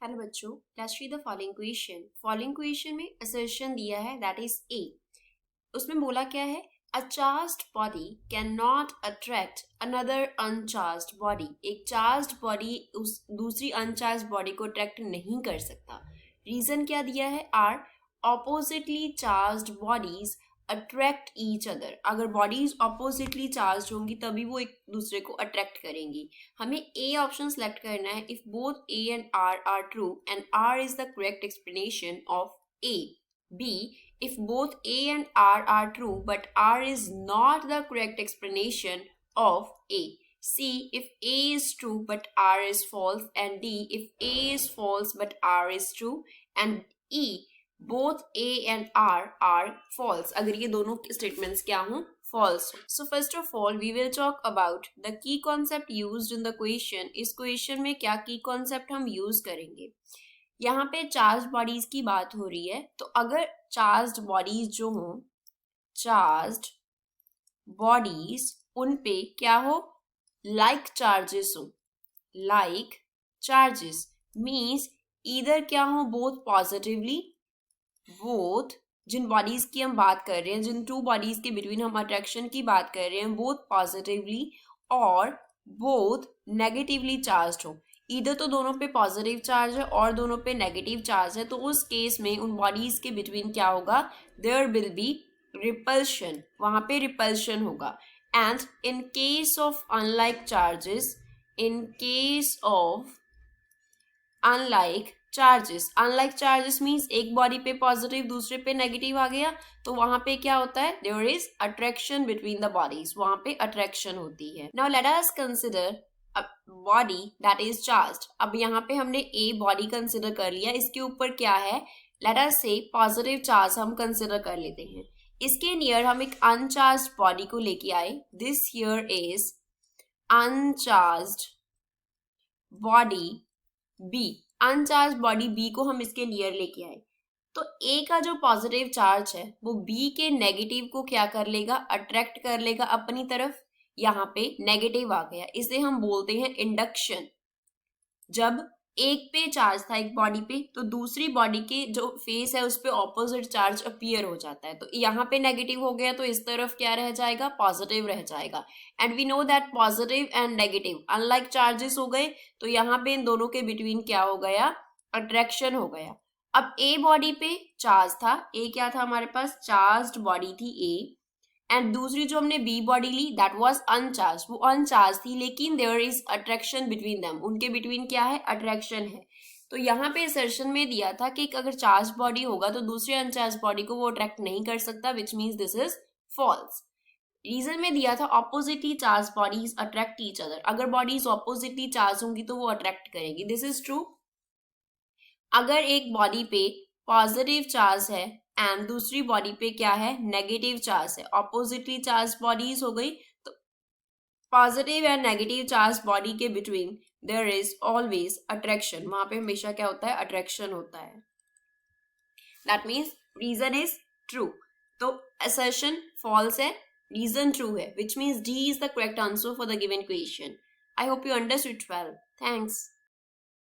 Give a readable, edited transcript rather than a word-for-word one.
Hello बच्चों, let's read the following question. Following question में assertion दिया है दैट इज ए। उसमें बोला क्या है, a charged body can not attract another uncharged body. एक चार्ज्ड बॉडी उस दूसरी अनचार्ज्ड बॉडी को अट्रैक्ट नहीं कर सकता। रीजन क्या दिया है, are oppositely charged bodies attract each other. अगर बॉडीज ऑपोजिटली चार्ज होंगी तभी वो एक दूसरे को अट्रैक्ट करेंगी। हमें ए ऑप्शन सेलेक्ट करना है if both A and R true and R is the correct explanation of A. B, if both A and R are true but R is not the correct explanation of A. C, if A is true but R is false, and D, if A is false but R is true, and E, both A and R are false. अगर ये दोनों statements क्या हों, false हो. So first of all we will talk about the key concept used in the question. इस question में क्या key concept हम use करेंगे. यहाँ पे चार्ज बॉडीज की बात हो रही है, तो अगर चार्ज बॉडीज जो हो, चार्ज बॉडीज उन पे क्या हो, लाइक चार्जेस हो। लाइक चार्जेस मीन्स इधर क्या हो, बोथ पॉजिटिवली, बोथ जिन बॉडीज की हम बात कर रहे हैं, जिन टू बॉडीज के बिटवीन हम अट्रैक्शन की बात कर रहे हैं, बोथ पॉजिटिवली और बोथ नेगेटिवली चार्ज हो। इधर तो दोनों पे पॉजिटिव चार्ज है और दोनों पे नेगेटिव चार्ज है, तो उस केस में उन बॉडीज के बिटवीन क्या होगा, देयर विल बी रिपल्शन, वहां पे रिपल्शन होगा। And in case of unlike charges, in case of unlike charges means एक बॉडी पे पॉजिटिव दूसरे पे नेगेटिव आ गया, तो वहां पे क्या होता है, there is attraction between the bodies, वहां पे अट्रैक्शन होती है। Now let us consider body that is charged. अब यहाँ पे हमने ए बॉडी कंसिडर कर लिया, इसके ऊपर क्या है, लेट अस से पॉजिटिव चार्ज हम कंसिडर कर लेते हैं। इसके नियर हम एक अनचार्ज्ड बॉडी को लेके आए, this here is uncharged body B. Uncharged body B को हम इसके नियर लेके आए, तो ए का जो पॉजिटिव चार्ज है वो बी के नेगेटिव को क्या कर लेगा, अट्रैक्ट कर लेगा अपनी तरफ। यहाँ पे नेगेटिव आ गया, इसे हम बोलते हैं इंडक्शन। जब एक पे चार्ज था एक बॉडी पे, तो दूसरी बॉडी के जो फेस है उस पे ऑपोजिट चार्ज अपीयर हो जाता है, तो यहाँ पे नेगेटिव हो गया तो इस तरफ क्या रह जाएगा, पॉजिटिव रह जाएगा। And we know that positive and negative unlike charges हो गए, तो यहाँ पे इन दोनों के बिटवीन क्या हो गया, अट्रैक्शन हो गया। अब ए बॉडी पे चार्ज था, ए क्या था हमारे पास, चार्ज्ड बॉडी थी ए, एंड दूसरी जो हमने बी बॉडी ली दैट वाज अनचार्ज, वो अनचार्ज थी, लेकिन there is attraction between them, उनके बिटवीन क्या है, अट्रैक्शन है। तो यहाँ पे असर्शन में दिया था कि अगर चार्ज बॉडी होगा तो दूसरे अनचार्ज बॉडी को वो अट्रैक्ट नहीं कर सकता, which means this is false. Reason में दिया था oppositely charge bodies attract each other. अगर बॉडीज ऑपोजिटली चार्ज होंगी तो वो अट्रैक्ट करेगी, दिस इज ट्रू। अगर एक बॉडी पे पॉजिटिव चार्ज है एंड दूसरी बॉडी पे क्या है, नेगेटिव चार्ज है, ऑपोजिटली चार्ज बॉडीज हो गई, तो positive and negative charge body के between there is always attraction, वहां पे हमेशा क्या होता है, अट्रैक्शन होता है। That means reason is true, तो असर्शन फॉल्स है, रीजन ट्रू है, which means D is the correct answer for the given question. I hope you understood well, thanks.